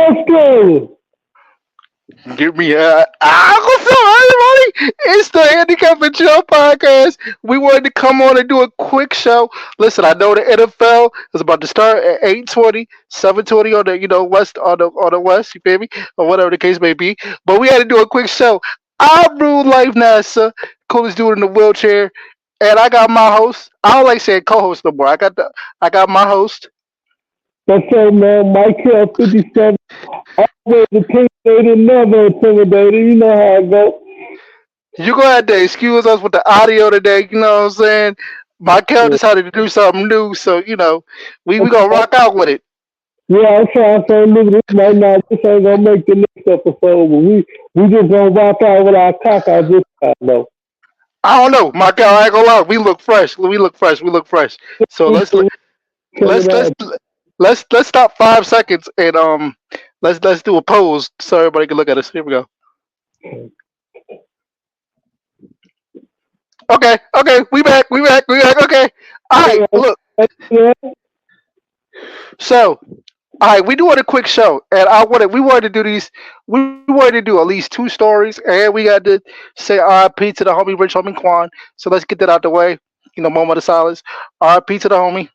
Australia. Give me a what's up, everybody? It's the Handicap and Joe podcast. We wanted to come on and do a quick show. Listen, I know the NFL is about to start at 8:20, 7:20 on the west on the west. You feel me? Or whatever the case may be. But we had to do a quick show. I'm Rule Life NASA, coolest dude in the wheelchair, and I got my host. I don't like saying co-host no more. I got my host. What's up, man? Michael 57. Always intimidated, never intimidated. You know how it go. You go ahead to excuse us with the audio today. You know what I'm saying? My cat Yeah, decided to do something new, so we I'm gonna trying, rock out with it. yeah, I'm trying to say, look, this might not, this ain't gonna make the next episode, but we just gonna rock out with our cock out this time, though. I don't know, my cat. I ain't gonna lie. We look fresh. We look fresh. We look fresh. So We let's just coming let's let's out. let's stop 5 seconds and let's do a pose so everybody can look at us. Here we go. Okay. We back. Okay. All right. Look. Yeah, So all right, we doing a quick show, and we wanted to do these. We wanted to do at least two stories, and we got to say R.I.P. to the homie Rich Homie Quan. So let's get that out the way. Moment of silence. R.I.P. to the homie.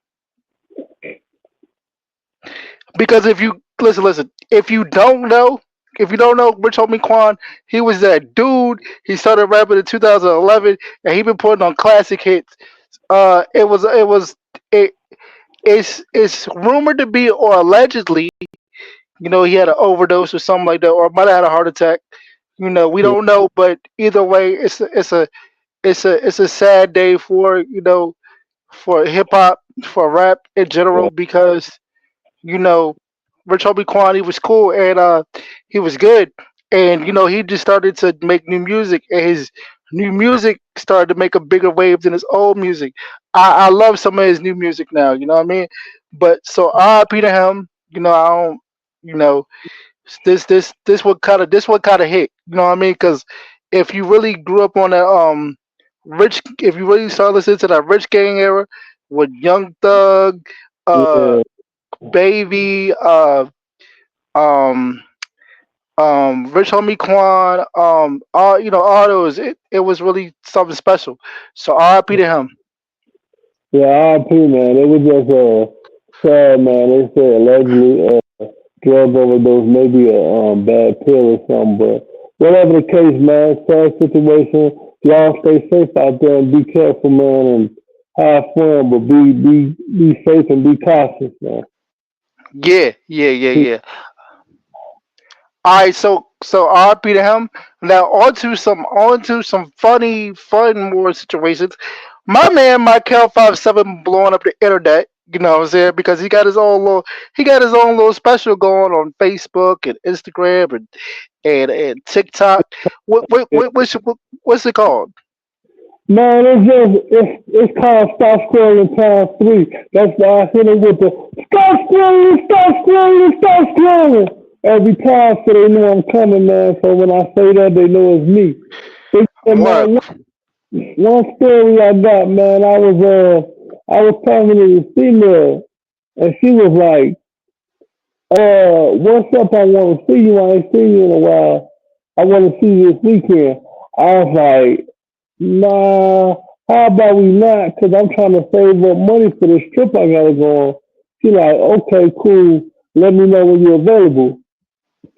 Because if you listen, if you don't know Rich Homie Quan, he was that dude. He started rapping in 2011, and he been putting on classic hits. It it's rumored to be or allegedly, he had an overdose or something like that, or might have had a heart attack. We yeah, don't know, but either way, it's a sad day for for hip hop, for rap in yeah, general, because you know Rich Homie Quan, he was cool, and he was good, and he just started to make new music, and his new music started to make a bigger wave than his old music. I love some of his new music now. You know what I mean? But so R.I.P. to him. I don't. You know, this one kind of hit. You know what I mean? Because if you really grew up on that if you really started listening to that Rich Gang era with Young Thug, uh, yeah. Baby, um, Rich Homie Quan, all those, it was really something special. So R.I.P. to him. Yeah, R.I.P. man. It was just sad, man. They said allegedly drug overdose, maybe a bad pill or something. But whatever the case, man, sad situation. Y'all stay safe out there and be careful, man, and have fun, but be safe and be cautious, man. Yeah. All right, so R.I.P. to him. Now on to some funny, fun more situations. My man Michael 57 blowing up the internet. You know what I'm saying? Because he got his own little special going on Facebook and Instagram and TikTok. What's it called? Man, it's called Stop Scrolling Time 3. That's why I hit it with the stop scrolling every time so they know I'm coming, man. So when I say that, they know it's me. But yeah, What? man, one story I got, man, I was talking to the female and she was like, what's up? I want to see you. I ain't seen you in a while. I want to see you this weekend. I was like, nah, how about we not? Because I'm trying to save up money for this trip I got to go on. She like, okay, cool. Let me know when you're available.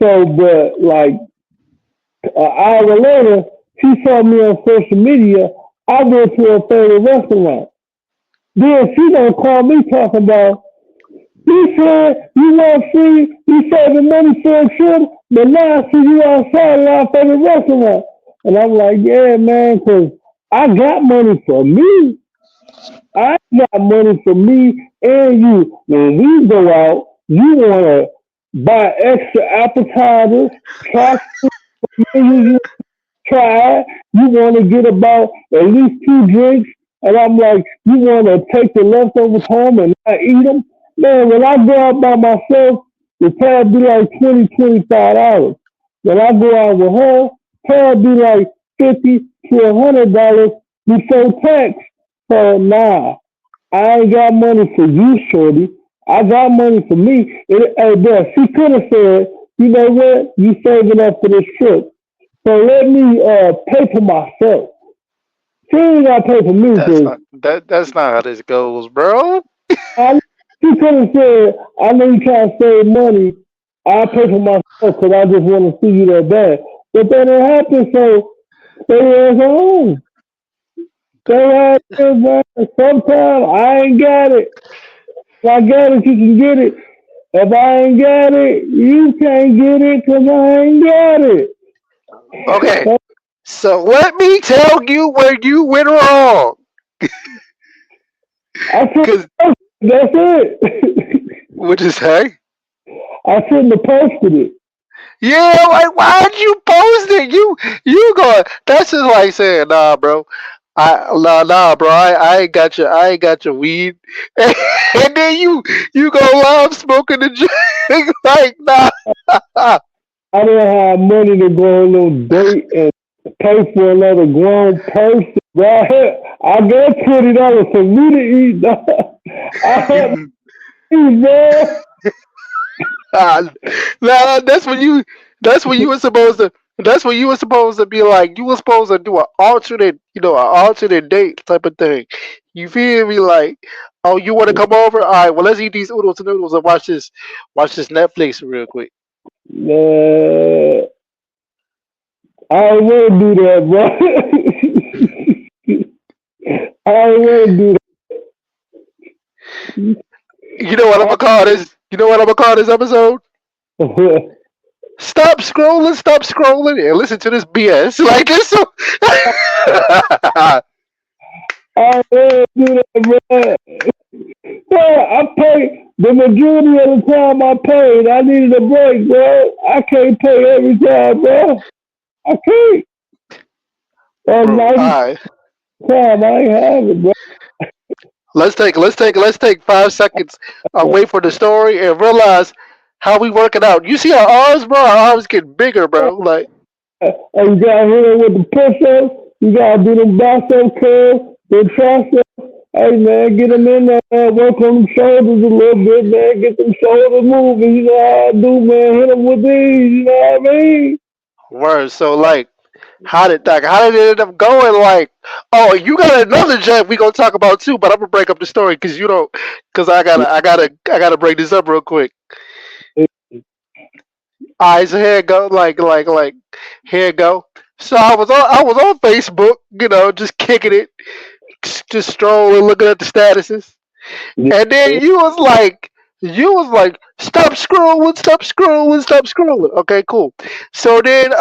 So, but like an hour later, she saw me on social media. I go to her favorite restaurant. Then she gonna call me talking about, you said you want free, you saving money for a trip, but now I see you outside at our favorite restaurant. And I'm like, yeah, man, because I got money for me. I got money for me and you. When we go out, you want to buy extra appetizers, try something you try. You want to get about at least two drinks. And I'm like, you want to take the leftovers home and not eat them? Man, when I go out by myself, the tab be like $25. When I go out with her, tab be like $50 to $100 before tax. So nah, I ain't got money for you, shorty. I got money for me. Hey, bro, she could have said, you know what? You saving up for this trip. So let me pay for myself. She ain't got to pay for me That's because not that's not how this goes, bro. I she could have said, I know you trying to save money. I'll pay for myself because I just want to see you that bad. But that didn't happen, so stay at home. Stay at home, man. Sometimes I ain't got it. If I got it, you can get it. If I ain't got it, you can't get it because I ain't got it. Okay, so let me tell you where you went wrong. I should Cause that's it. what you say? I shouldn't have posted it. Yeah, like why'd you post it? You going? That's just like saying, nah, bro. Nah, bro. I ain't got your weed, and then you go live smoking the joint like nah. I didn't have money to go on no date and pay for another grown person. Right? I got $20 for me to eat. Dog. I had to eat, man. Nah, that's when you. That's when you were supposed to. That's when you were supposed to be like. You were supposed to do an alternate, an alternate date type of thing. You feel me? Like, oh, you want to come over? All right, well, let's eat these oodles and noodles and watch this Netflix real quick. Man, I ain't want to do that, bro. I ain't want to do You know what I'm gonna call this? You know what I'm gonna call this episode? that. Stop scrolling, and listen to this BS. Like this. So I ain't want to do that, bro. Well, I pay the majority of the time I paid. I needed a break, bro. I can't pay every time, bro. I can't. That's bro, all 90 right. time. I ain't have it, bro. Let's take 5 seconds away from the story and realize how we working out. You see our arms, bro? Our arms getting bigger, bro. Like, And you gotta hit it with the push-ups. You gotta do them bicep curls, the triceps. Hey man, get them in there, man. Work on them shoulders a little bit, man. Get them shoulders moving. You know how I do, man. Hit them with these. You know what I mean? words. So, like, how did it end up going? Like, oh, you got another jet we gonna talk about too, but I'm gonna break up the story because you don't, because I gotta break this up real quick. All right, so here it go. Like, here it go. So I was on Facebook, just kicking it, just strolling, looking at the statuses. And then you was like, stop scrolling, stop scrolling. Okay, cool. So then,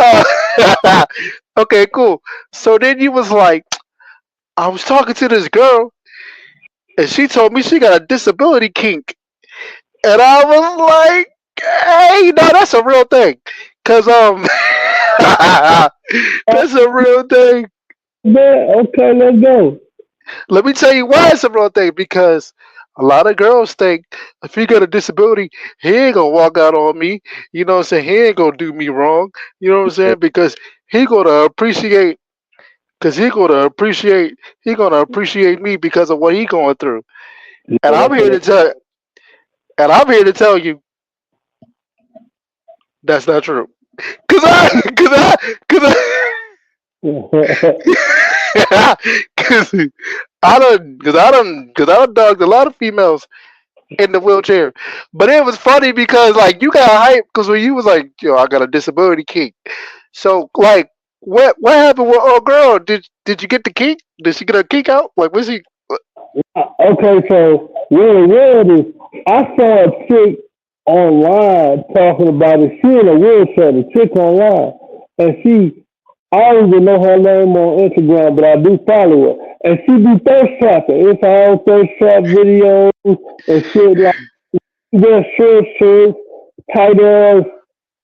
okay, cool. So then you was like, I was talking to this girl, and she told me she got a disability kink, and I was like, hey, no, that's a real thing, cause that's a real thing. Man, okay, let's go. Let me tell you why it's a real thing. Because a lot of girls think if he got a disability, he ain't gonna walk out on me. You know what I'm saying? He ain't gonna do me wrong. You know what I'm saying? Because he gonna appreciate. Because he gonna appreciate me because of what he going through. Yeah, And I'm that's here to tell. And I'm here to tell you that's not true. Cause I, cause I, cause I. it. Cause I done dogged a lot of females in the wheelchair. But it was funny because like you got hype because when you was like, yo, I got a disability kink. So like, what happened with oh girl? Did you get the kink? Did she get her kink out? Like, was she? Okay, so what it was is I saw a chick online talking about it. She in a wheelchair, the chick online. And I don't even know her name on Instagram, but I do follow her. And she be thirst trapping. It's all thirst trap videos and shit like wear short shirts, tight ass,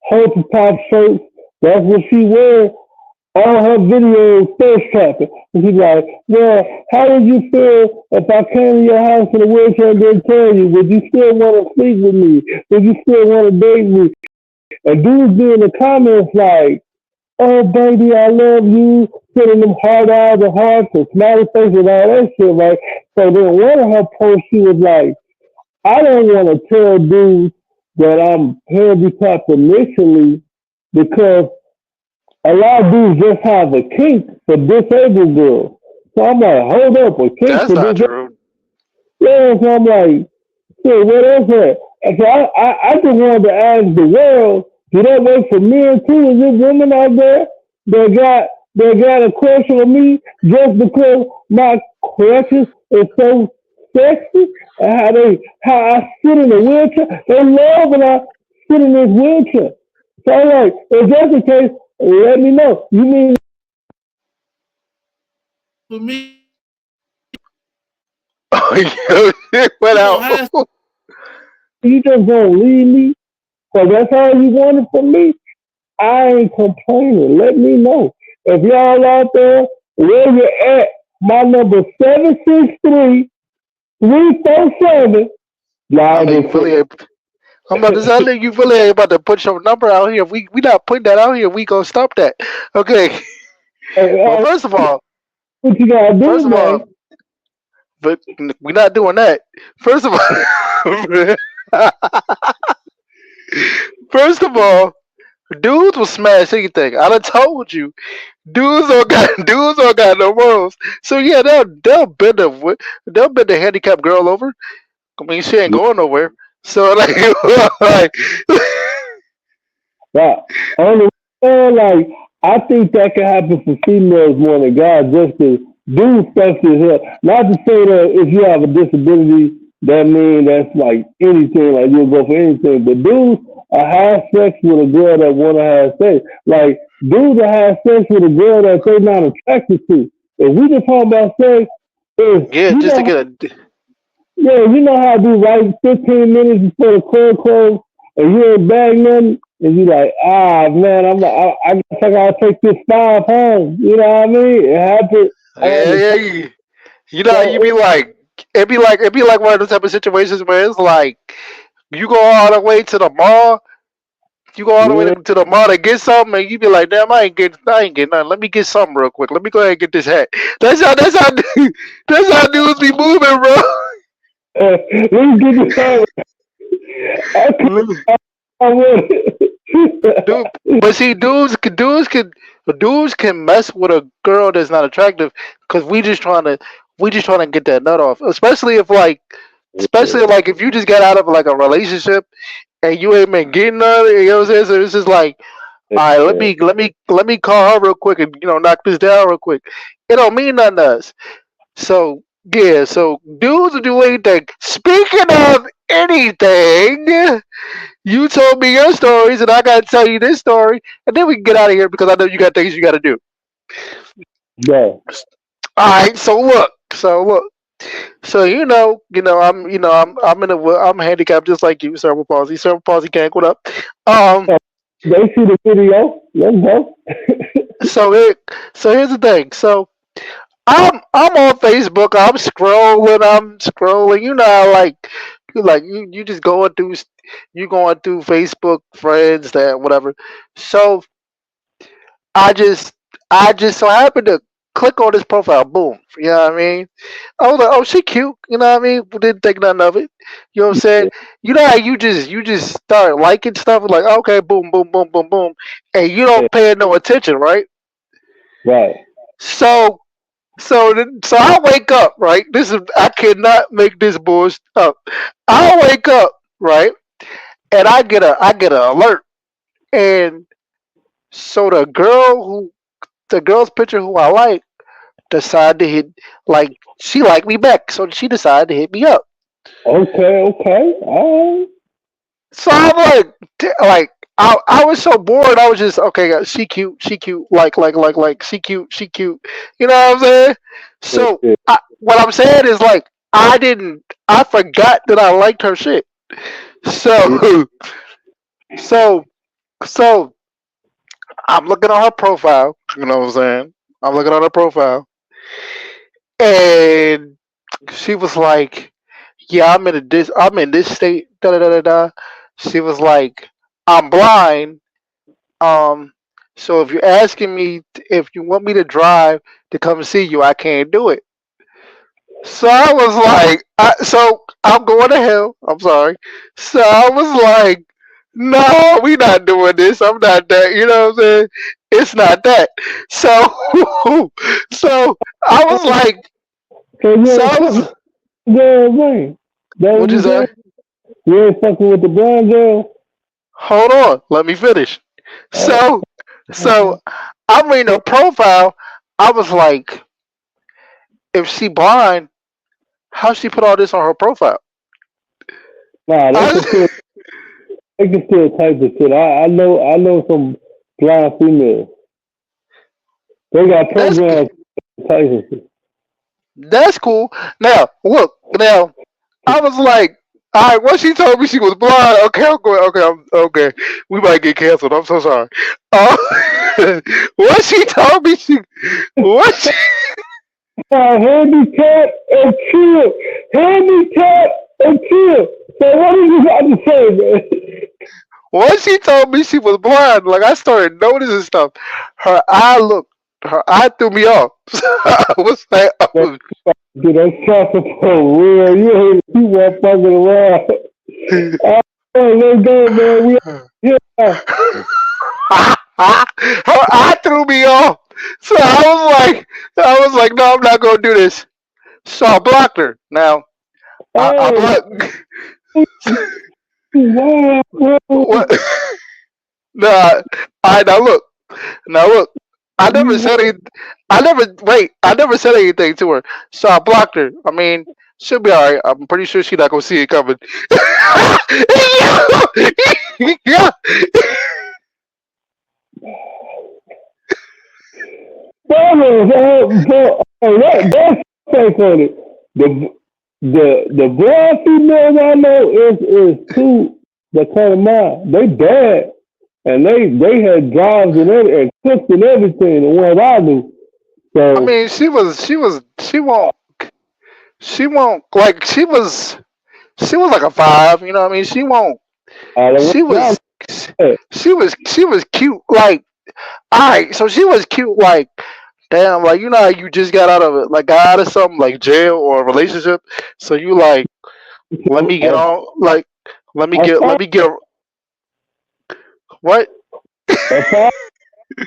halter top shirts. That's what she wears all her videos thirst trapping. And she's like, well, how would you feel if I came to your house in a wheelchair and didn't tell you? Would you still want to sleep with me? Would you still want to date me? And dudes be in the comments like, oh, baby, I love you, putting them hard eyes and hearts and smiley faces and all that shit, right? So then one of her posts, she was like, I don't want to tell dudes that I'm handicapped initially because a lot of dudes just have a kink for disabled girls. So I'm like, hold up, a kink That's for not disabled? true. Yeah, so I'm like, shit, what is that? And so I just wanted to ask the world, do that work for men too? Is there women out there that got a crush on me just because my crushes is so sexy and how I sit in a wheelchair? They love when I sit in this wheelchair. So I'm like, if that's the case, let me know. You mean Oh, shit went out. you just gonna leave me? So that's all you wanted from me? I ain't complaining. Let me know. If y'all out there, where you at, my number 763-347. I Live know and you really ain't. I'm about to say, I know you really ain't about to put your number out here. We not putting that out here. We gonna stop that. Okay. Well, Hey, first of all, what you gotta first do, of all, man? but we're not doing that. First of all, first of all, dudes will smash anything. I done told you, dudes don't got no morals. So yeah, they'll bend the handicapped girl over. I mean, she ain't going nowhere. So like, like Right. On the like, I think that can happen for females more than guys, just because dudes especially here. Not to say that if you have a disability, that means that's like anything, like you'll go for anything. But dudes are have sex with a girl that want to have sex. Like, dudes that have sex with a girl that they're not attracted to. If we just talk about sex, is yeah, you just to know get a yeah, you know how I do right 15 minutes before the club close and you ain't bag nothing and you like, ah man, I guess I gotta take this five home. You know what I mean? It happened all yeah the yeah. time. You know, how you So be like, it'd be like one of those type of situations where it's like you go all the way to the mall. You go all the way yeah, to the mall to get something, and you be like, "Damn, I ain't getting nothing. Let me get something real quick. Let me go ahead and get this hat." That's how, that's how dudes be moving, bro. let me get this time. I can't with Dude, it. but see, dudes can mess with a girl that's not attractive because we just trying to get that nut off. Especially like if you just get out of like a relationship and you ain't been getting none. You know what I'm saying? So it's just like, all right, let me call her real quick and knock this down real quick. It don't mean nothing to us. So yeah, so dudes will do anything. Speaking of anything, you told me your stories, and I gotta tell you this story, and then we can get out of here because I know you got things you got to do. No. All right, so I'm handicapped just like you, cerebral palsy. Cerebral palsy can't go up. Um, They see the video. Let's go. so it, so here's the thing. So I'm on Facebook. I'm scrolling. You know, how, like you just going through Facebook friends that whatever. So I just I just so happened to click on this profile. Boom. You know what I mean? I was like, oh, she cute. You know what I mean? Didn't think nothing of it. You know what I'm saying? You know how you just start liking stuff like okay, boom, boom, boom, boom, boom, and you Yeah, don't pay no attention, right? right. So so I wake up, right? I cannot make this bullshit up. I wake up, right, and I get an alert, and so the girl's picture who I like decided to hit like she liked me back, so she decided to hit me up. Okay, okay. All right. So I'm like, like I was so bored. I was just okay. She cute, she cute, she cute. You know what I'm saying? Yeah, So yeah, what I'm saying is like I forgot that I liked her shit. yeah. So so so I'm looking on her profile. You know what I'm saying? I'm looking on her profile, and she was like, "Yeah, I'm in this state." Da da da da da. She was like, "I'm blind. Um, so if you're asking me if you want me to drive to come see you, I can't do it." So I was like, so I'm going to hell. I'm sorry. So I was like, no, we not doing this. I'm not that. You know what I'm saying? It's not that. So, so I was like, So you so ain't I fucking was. with the girl, man. That what What'd you you say? saying? You ain't fucking with the brown girl? Hold on, let me finish. Uh, So, so I'm reading her profile. I was like, if she blind, how she put all this on her profile? nah, I was, they can still type the shit. I know some blind females. They got that's programs to type and shit. that's cool. Now look, now I was like, all right. Once she told me she was blind, okay, I'm going. Okay, okay. We might get canceled. I'm so sorry. Uh, once she told me she, what she, Handicap and chill. Handicap and chill. So what are you about to say, man? once she told me she was blind, like I started noticing stuff. Her eye looked, her eye threw me off. I was like, Man, oh, get that traffic for real. You ain't keep on fucking around. Oh, let's go, man. We here. her eye threw me off. So I was like, no, I'm not gonna do this. So I blocked her. Now I Oh, blocked. wow, bro. What? Nah. All right. Now look. I never You said anything. I never wait. I never said anything to her. So I blocked her. I mean, she'll be all right. I'm pretty sure she's not gonna see it coming. Yeah. that's take on it. The the brown females I know is two that come to mind. They bad and they had jobs and cooks and everything. The ones I do. I So mean, she won't like she was like a five. You know what I mean? She won't. the She ones was I know, she was cute. Like all right, so she was cute. Like damn, like you know how you just got out of it, like got out of something like jail or a relationship. So you like let me get a, on like a, let fine me get what a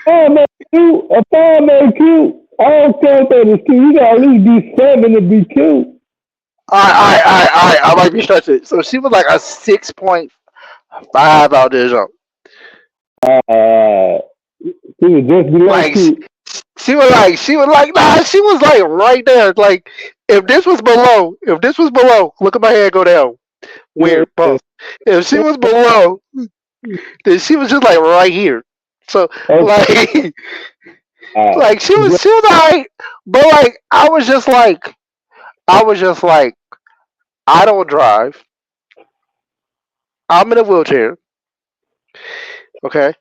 fine man cute. A fine man cute. I don't care if that is cute. You gotta at least be 7 to be cute. I might be stretching. So she was like a 6.5 out there, so Uh, she was just below like cute. she was like nah, she was like right there. Like if this was below, look at my head go down. Yeah, Weird pause. If she was below, then she was just like right here. So okay. like Uh, like she was alright, but like I was just like I don't drive. I'm in a wheelchair. Okay.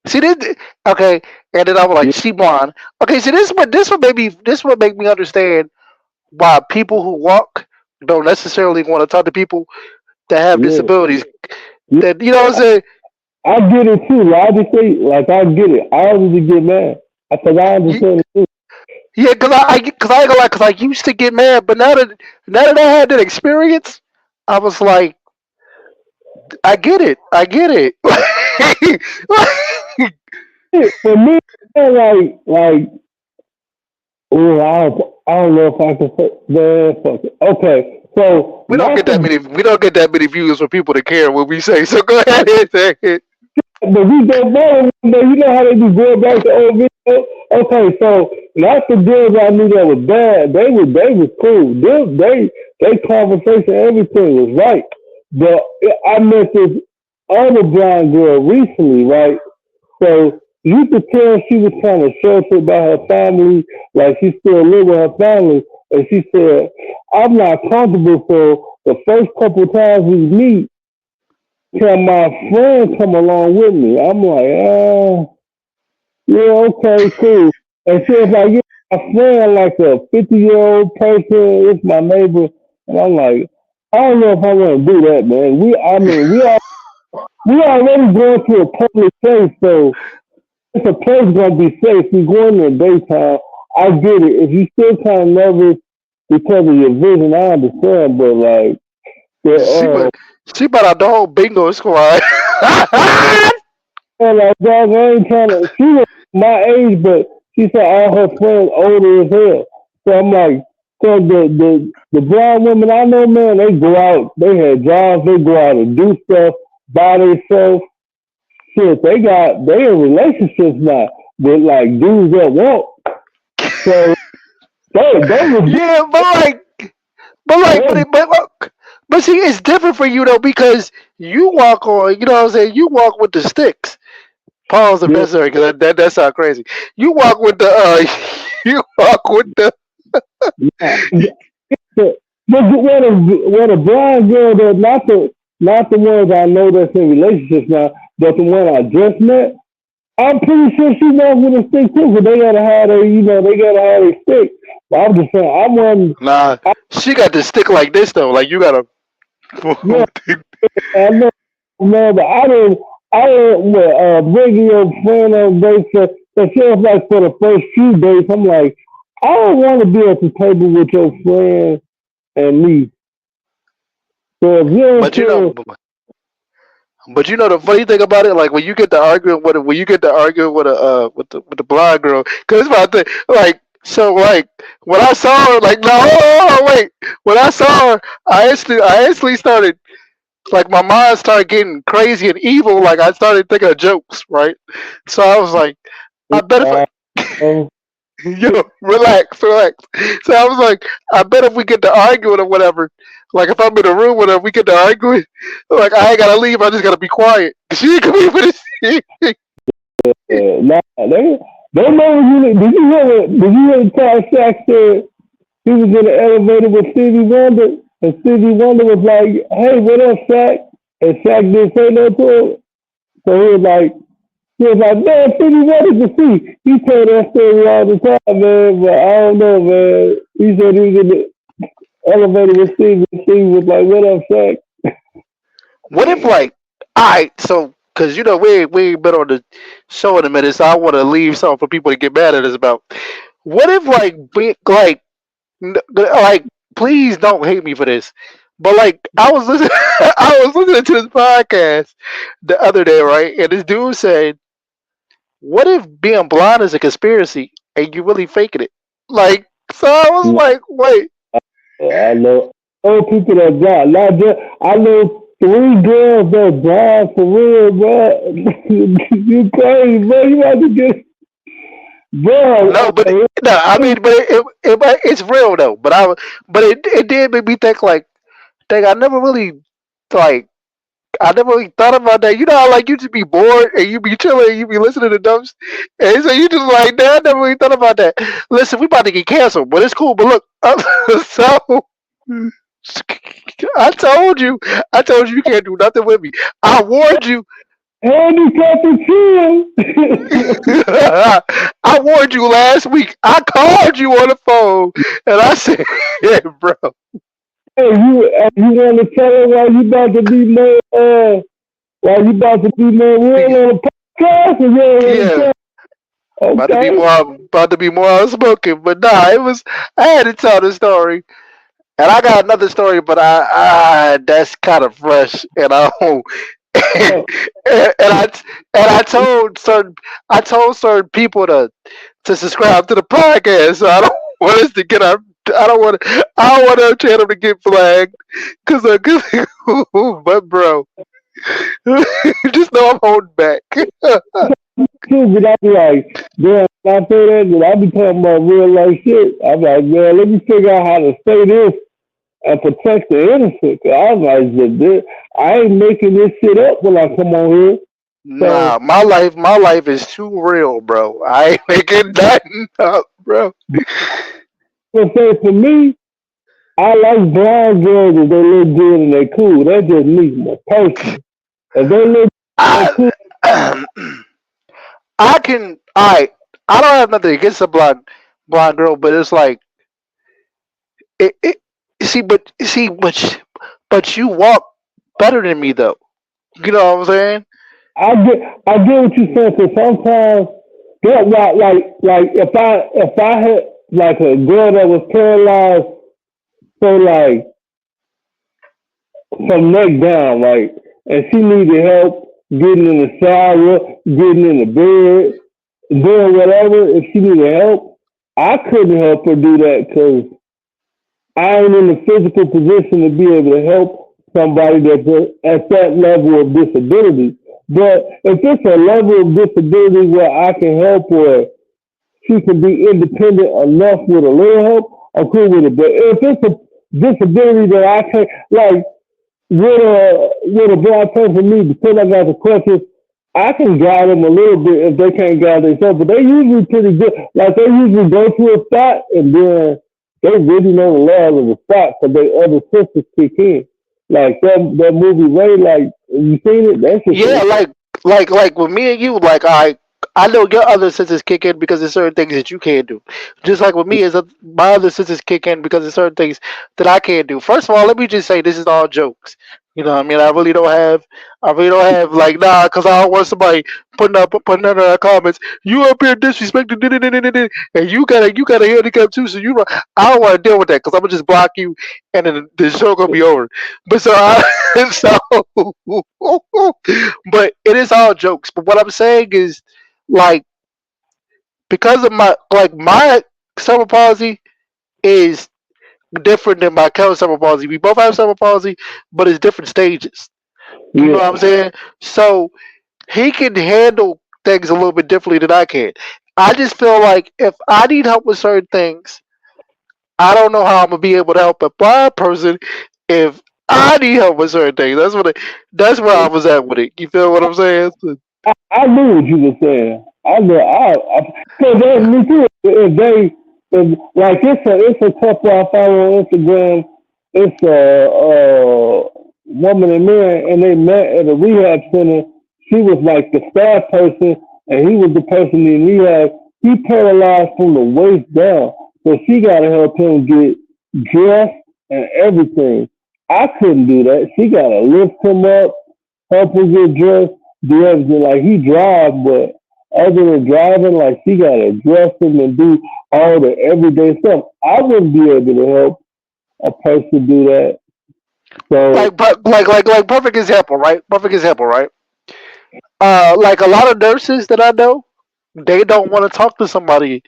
See this okay, and then I was like yeah, she blonde. Okay, so this would make me understand why people who walk don't necessarily want to talk to people that have yeah, disabilities. yeah. That you know what I'm saying? I get it too. Logically, like I get it. I always get mad because I understand it too. Yeah, cause I ain't gonna lie, cause I used to get mad, but now that I had that experience, I was like, I get it. For me, like, oh, I don't know if I can say, man, fuck it. Okay, so not to, We don't get that many views for people to care what we say. So go ahead and say it. but we go back one day. You know how they be going back to old video. Okay, so not the girls I knew that was bad. They was cool. They conversation, everything was right. But I met this other blind girl recently, right? So you could tell she was trying to show shit about her family, like she still live with her family. And she said, I'm not comfortable, so the first couple of times we meet, can my friend come along with me? I'm like, yeah, okay, cool. And she was like, yeah, my friend, like a 50-year-old person, it's my neighbor. And I'm like, I don't know if I want to do that, man. I mean, we already going to a public place, so if a place gonna be safe, we going in the daytime. I get it. If you still kind of nervous, because of your vision. I understand, but like, the, She but she brought out the whole bingo squad. like, dog, I ain't trying to. She was my age, but she said all her friends older as hell. So I'm like, so the blind women I know, man, they go out, they had jobs, they go out and do stuff by themselves. Shit, they in relationships now with like dudes that want. So they was Yeah, they, but look, but see, it's different for you though because you walk on. You know what I'm saying? You walk with the sticks. Pause if yeah, necessary because that sounds crazy. You walk with the you walk with the. yeah. But when a blind girl that not the ones I know that's in relationships now, but the one I just met, I'm pretty sure she knows with a stick too, but they gotta have their they gotta have their stick. But I'm just saying I wasn't Nah, she got to stick like this though. Like you gotta. yeah, I know man, but I didn't bring your friend on dates for sure like for the first few dates, I'm like, I don't wanna be at the table with your friend and me. So if you don't but you know, feel But you know the funny thing about it, like when you get to arguing with when you get to arguing with a with the blind girl, because it's my thing. Like so, like when I saw her, like no, wait, when I saw her, I instantly started like my mind started getting crazy and evil. Like I started thinking of jokes, right? So I was like, I bet if I, uh, yo, relax, relax. So I was like, I bet if we get to arguing or whatever, like if I'm in a room with her, we get to arguing, like I ain't gotta leave, I just gotta be quiet. She ain't gonna be able to see. nah, they know you. Did you hear Carl Shaq said he was in the elevator with Stevie Wonder, and Stevie Wonder was like, "Hey, what up, Shaq?" And Shaq didn't say no to him, so he was like, "Man, Stevie Wonder can see." He told that story all the time, man. But I don't know, man. He said he was in the elevator with Stevie, and Stevie was like, "What up, Shaq?" What if like, alright, so because you know we ain't been on the show in a minute, so I want to leave something for people to get mad at us about. What if like please don't hate me for this, but like I was listening, I was listening to this podcast the other day, right? And this dude said, "What if being blind is a conspiracy and you really faking it?" Like, so I was like, "Wait, I know people that blind. Not just, I know three girls that blind for real, bro. You crazy, bro. You have to get, no," bro. but no, I mean, but it's real though. But it did make me think like, dang, like I never really thought about that. You know how like you just be bored and you be chilling and you be listening to dumb and so you just like, damn, I never really thought about that. Listen, we about to get canceled, but it's cool. But look, so I told you can't do nothing with me. I warned you. Handicap and chill. I warned you last week. I called you on the phone and I said, yeah, bro. Hey, you want to tell her why you about to be more, why you about to be more real on the podcast, or you don't want to Yeah, tell? Okay. about to be more outspoken. But nah, it was I had to tell the story. And I got another story, but that's kind of fresh, and I don't. And, Oh, and I told certain people to subscribe to the podcast. So I don't want us to get our. I don't want our channel to get flagged, but bro, just know I'm holding back. too, but I be like, damn, when I say that, I be talking about real life shit. I'm like, man, let me figure out how to say this and protect the innocent. 'Cause I was like, I ain't making this shit up when I come on here. So, Nah, my life is too real, bro. I ain't making nothing up, bro. but say for me, I like blind girls if they look good and they cool. That's just me, my personal. If they look they cool, I, I can. I don't have nothing against a blonde girl, but it's like it see, but you walk better than me though. You know what I'm saying? I get what you're saying. Cause sometimes that like if I had like a girl that was paralyzed So like from neck down, like, and she needed help getting in the shower, getting in the bed, doing whatever. If she needed help, I couldn't help her do that because I ain't in the physical position to be able to help somebody that's at that level of disability. But if it's a level of disability where I can help her, she can be independent enough with a little help, I'm cool with it. But if it's a disability that I can't, like, with a blind person me, because I got the crutches, I can guide them a little bit if they can't guide themselves. But they usually pretty good. Like they usually go to a spot and then they really know the layout of the spot because they other systems kick in. Like that movie Ray, like you seen it? That shit Yeah, was like with me and you, like I know your other senses kick in because there's certain things that you can't do. Just like with me, is my other senses kick in because there's certain things that I can't do. First of all, let me just say this is all jokes. You know what I mean? I really don't have like nah, because I don't want somebody putting under our comments. You up here disrespecting, and you got a handicap too. So I don't want to deal with that because I'm gonna just block you, and then the show gonna be over. But so but it is all jokes. But what I'm saying is, like, because of my cerebral palsy is different than my cousin's cerebral palsy. We both have cerebral palsy, but it's different stages. You know what I'm yeah, saying? So he can handle things a little bit differently than I can. I just feel like if I need help with certain things, I don't know how I'm gonna be able to help a blind person if I need help with certain things. That's where I was at with it. You feel what I'm saying? So, I knew what you were saying. I knew. Cause that's me too. If like it's a couple I follow on Instagram. It's a woman and man, and they met at a rehab center. She was like the staff person, and he was the person in rehab. He paralyzed from the waist down, so she got to help him get dressed and everything. I couldn't do that. She got to lift him up, help him get dressed, do everything. Like he drive, but other than driving, like she gotta dress him and do all the everyday stuff. I wouldn't be able to help a person do that. So like perfect example, right? Perfect example, right? Like a lot of nurses that I know, they don't want to talk to somebody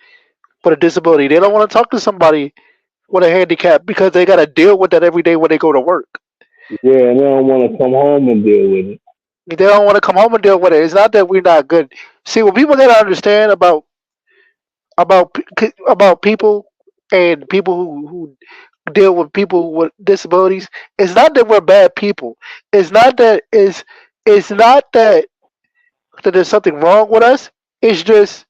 with a disability. They don't want to talk to somebody with a handicap because they got to deal with that every day when they go to work. yeah, and they don't want to come home and deal with it. They don't want to come home and deal with it. It's not that we're not good. See, what people got to understand about people and people who deal with people with disabilities, it's not that we're bad people. It's not that it's not that there's something wrong with us. It's just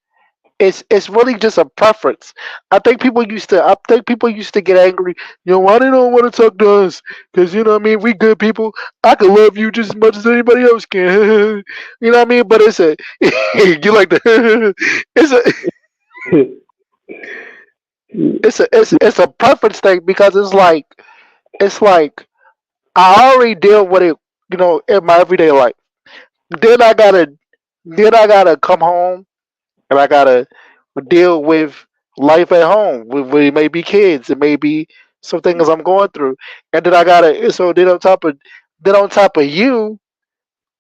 it's really just a preference. I think people used to get angry. You know, why they don't want to talk to us? Because you know what I mean. We good people. I can love you just as much as anybody else can. You know what I mean. But it's a you like the it's a it's a preference thing because it's like I already deal with it. You know, in my everyday life. Then I gotta then I gotta come home and I gotta deal with life at home. With it may be kids, it may be some things I'm going through, and then I gotta. So then on top of you,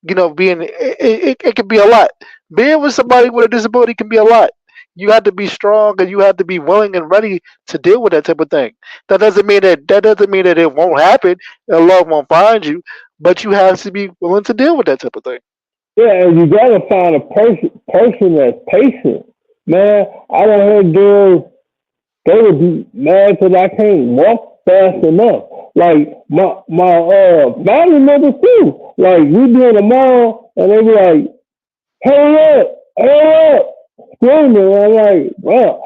you know, being it can be a lot. Being with somebody with a disability can be a lot. You have to be strong and you have to be willing and ready to deal with that type of thing. That doesn't mean that it won't happen and love won't find you, but you have to be willing to deal with that type of thing. Yeah, and you gotta find a person that's patient. Man, I done heard girls they would be mad because I can't walk fast enough. Like my family members too. Like we be in the mall and they be like, hurry up, screaming. And I'm like, well,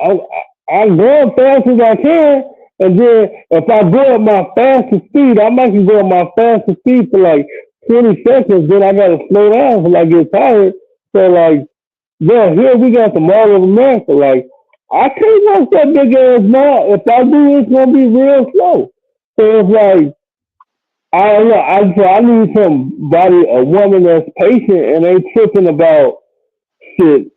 I'm going fast as I can. And then if I go at my fastest speed, I might can go at my fastest speed for like 20 seconds. Then I gotta slow down till I get tired. So like, yeah, here we got the Mall of America. Like, I can't walk that big ass mall. If I do, it's gonna be real slow. So it's like, I don't know. I need somebody, a woman that's patient and ain't tripping about shit.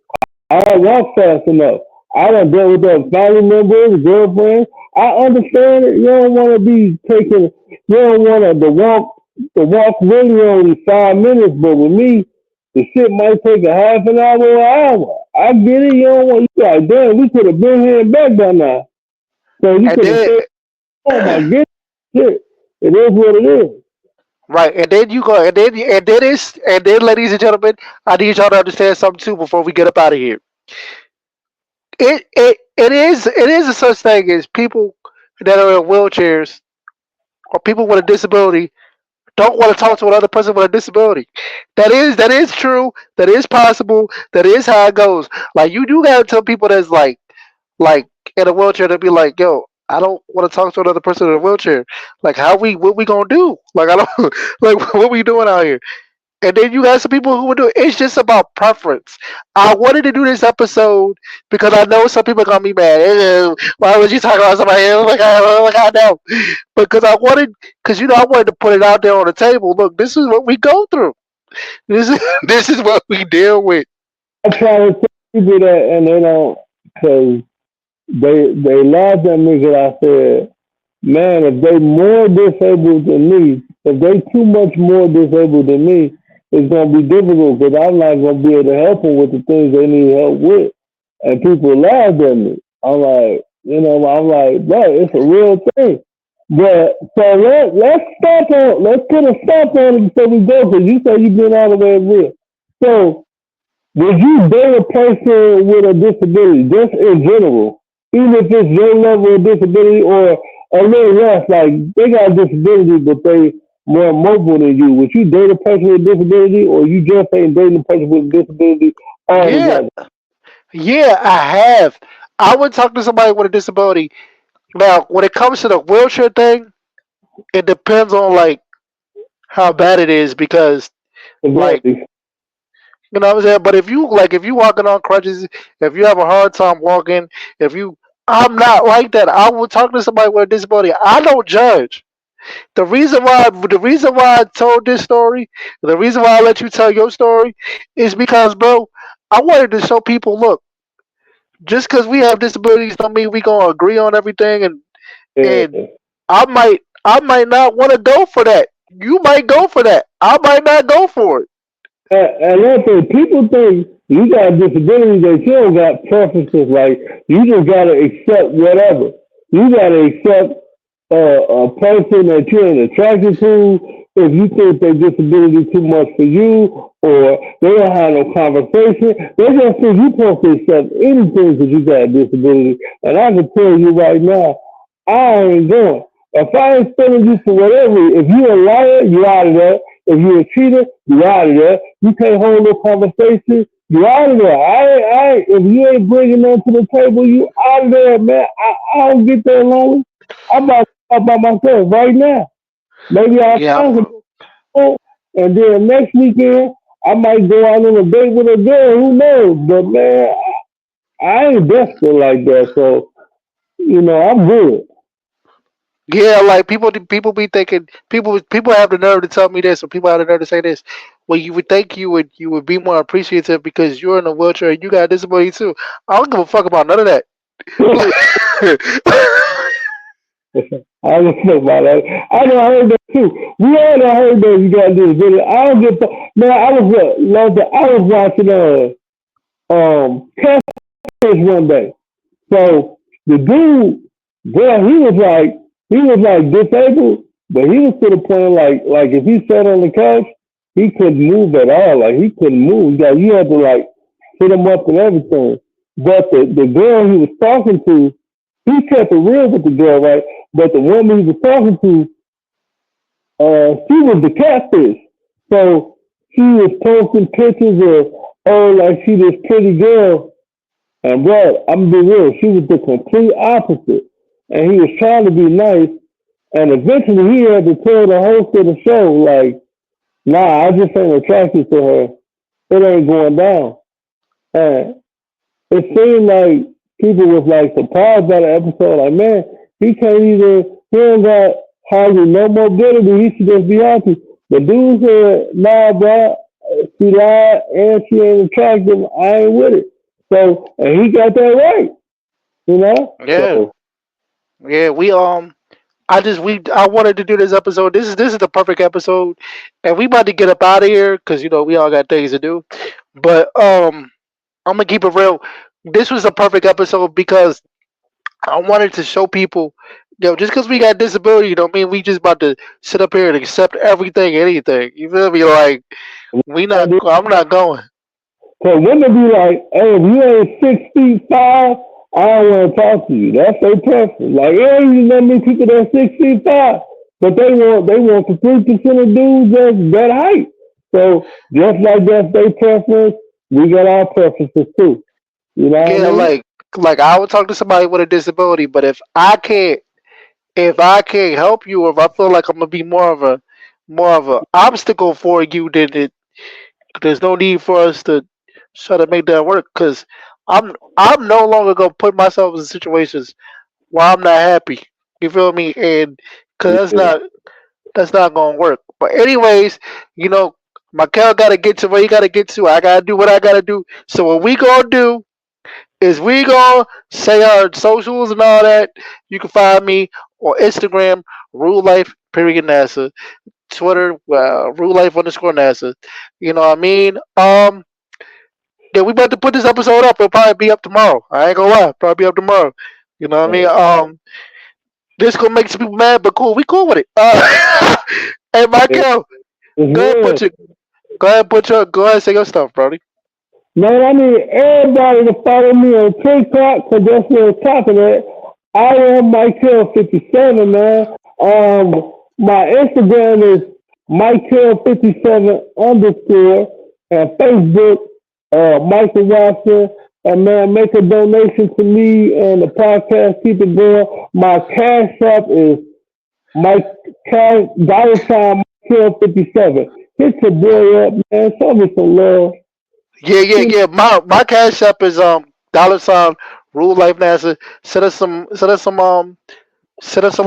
I don't walk fast enough. I done dealt with that family members, girlfriends. I understand it. You don't want to be taking. You don't want to walk. The walk really only 5 minutes, but with me, the shit might take a half an hour or an hour. I get it. You don't want. You like, damn, we could have been here and back by now. So you And could have then said, oh my goodness, shit. It is what it is. right, and then you go, and then, ladies and gentlemen, I need y'all to understand something too before we get up out of here. It is a such thing as people that are in wheelchairs or people with a disability don't want to talk to another person with a disability. That is true. That is possible. That is how it goes. Like you do gotta tell people that's like in a wheelchair to be like, yo, I don't want to talk to another person in a wheelchair. Like how we what we gonna do? Like I don't like what we doing out here. And then you got some people who would do it. It's just about preference. I wanted to do this episode because I know some people are gonna be mad. Why would you talk about somebody else? Like I know. Because I wanted to put it out there on the table. Look, this is what we go through. This is this is what we deal with. I try to tell people that, and they don't, because they laughed at me because I said, man, if they more disabled than me, if they too much more disabled than me, it's gonna be difficult because I'm not gonna be able to help them with the things they need help with. And people laughed at me. I'm like, I'm like, bro, it's a real thing. But so let's put a stop on it before we go because you say you've been all the way real. So would you date a person with a disability, just in general, even if it's your level of disability or a little less, like they got a disability but they more mobile than you? Would you date a person with a disability, or you just ain't dating a person with a disability Yeah, altogether? yeah, I have. I would talk to somebody with a disability. Now, when it comes to the wheelchair thing, it depends on like how bad it is because like Exactly. you know what I'm saying. But if you walking on crutches, if you have a hard time walking, if you I'm not like that. I would talk to somebody with a disability. I don't judge. The reason why I told this story, the reason why I let you tell your story, is because, bro, I wanted to show people, look, just because we have disabilities don't mean we gonna agree on everything, and Yeah. I might not want to go for that. You might go for that. I might not go for it. And another thing, people think you got a disability that you don't got preferences. Like you just gotta accept whatever. You gotta accept a person that you're attracted to. If you think their disability too much for you, or they don't have no conversation, they just think you supposed to accept anything because you got a disability. And I can tell you right now, I ain't going. If I ain't feeling you for whatever, if you a liar, you out of there. If you a cheater, you out of there. You can't hold no conversation, you out of there. If you ain't bringing nothing to the table, you out of there, man. I don't get that lonely. I'm about to talk by myself right now. Maybe I'll Yeah, find some people, and then next weekend, I might go out on a date with a girl. Who knows? But man, I ain't desperate like that. So, I'm good. yeah. Like people be thinking people have the nerve to tell me this, or people have the nerve to say this. Well, you would think you would be more appreciative because you're in a wheelchair and you got a disability too. I don't give a fuck about none of that. I don't know about that. I know I heard that too. We all done heard that you got this video. I don't get man. I was watching catfish one day. So the dude, well, he was like disabled, but he was to the point like if he sat on the couch, he couldn't move at all. Like he couldn't move. Like you had to like sit him up and everything. But the girl he was talking to, he kept it real with the girl, right? But the woman he was talking to, she was the catfish. So she was posting pictures of, oh, like she this pretty girl. And bro, I'm gonna be real, she was the complete opposite. And he was trying to be nice. And eventually he had to tell the host of the show, like, nah, I just ain't attracted to her. It ain't going down. And it seemed like people was like surprised by the episode. Like, man, he don't got hardly no mobility. He should just be happy. The dude said, nah, bro, she lied and she ain't attractive. I ain't with it. So, and he got that right. You know? Yeah, So yeah. I wanted to do this episode. This is the perfect episode, and we about to get up out of here because we all got things to do. But I'm gonna keep it real. This was a perfect episode because I wanted to show people, just because we got disability, don't mean we just about to sit up here and accept everything, anything. You feel me? Like we not. I'm not going. so wouldn't it be like, hey, if you ain't 6'5", I don't want to talk to you. That's their preference. Like, yeah, you know many people that 6'5", but they want the 3% of dudes that's that height. So just like that's their preference, we got our preferences too. You know what I Yeah, mean? like I would talk to somebody with a disability, but if I can't help you, or if I feel like I'm gonna be more of a obstacle for you, then there's no need for us to try to make that work. Because I'm no longer gonna put myself in situations where I'm not happy. You feel me? And because Yeah. that's not gonna work. But anyways, you know, Michael gotta get to where he gotta get to. I gotta do what I gotta do. So what we gonna do is we gonna say our socials and all that. You can find me on Instagram, Rule Life period NASA, Twitter, Rule Life underscore NASA. You know what I mean? Yeah, we about to put this episode up. It'll probably be up tomorrow. I ain't gonna lie, probably be up tomorrow. You know what I mean? This gonna make some people mad, but cool. We cool with it. Hey, It's Michael, go ahead, real. go ahead, and say your stuff, Brody. Man, I need everybody to follow me on TikTok because that's where I'm talking at. I am Michael57, man. My Instagram is Michael57 underscore and Facebook, Michael Watson. And man, make a donation to me and the podcast. Keep it going. My cash app is Mike cash $ Michael57. Hit your boy up, man. Show me some love. Yeah, yeah, You yeah. My cash app is $ Rule Life NASA. Send us some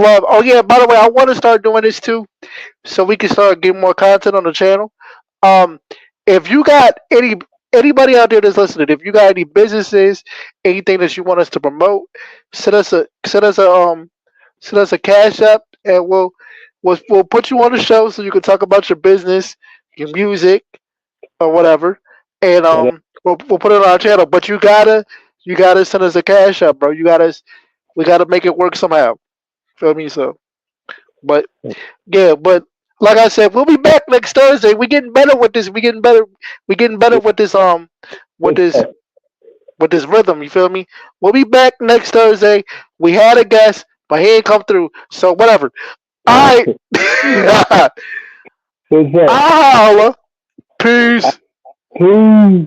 love. Oh yeah, by the way, I want to start doing this too, so we can start getting more content on the channel. Um, if you got anybody out there that's listening, if you got any businesses, anything that you want us to promote, send us a cash app, and we'll put you on the show so you can talk about your business, your music, or whatever, and know, we'll put it on our channel. But you gotta send us a cash app, bro. We gotta make it work somehow. Feel me? So, but yeah, but like I said, we'll be back next Thursday. We getting better with this. We getting better. We getting better with this. With big this facts. with this rhythm. You feel me? We'll be back next Thursday. We had a guest, but he ain't come through. So whatever. All right. Big facts. I'll holla. Peace. Peace.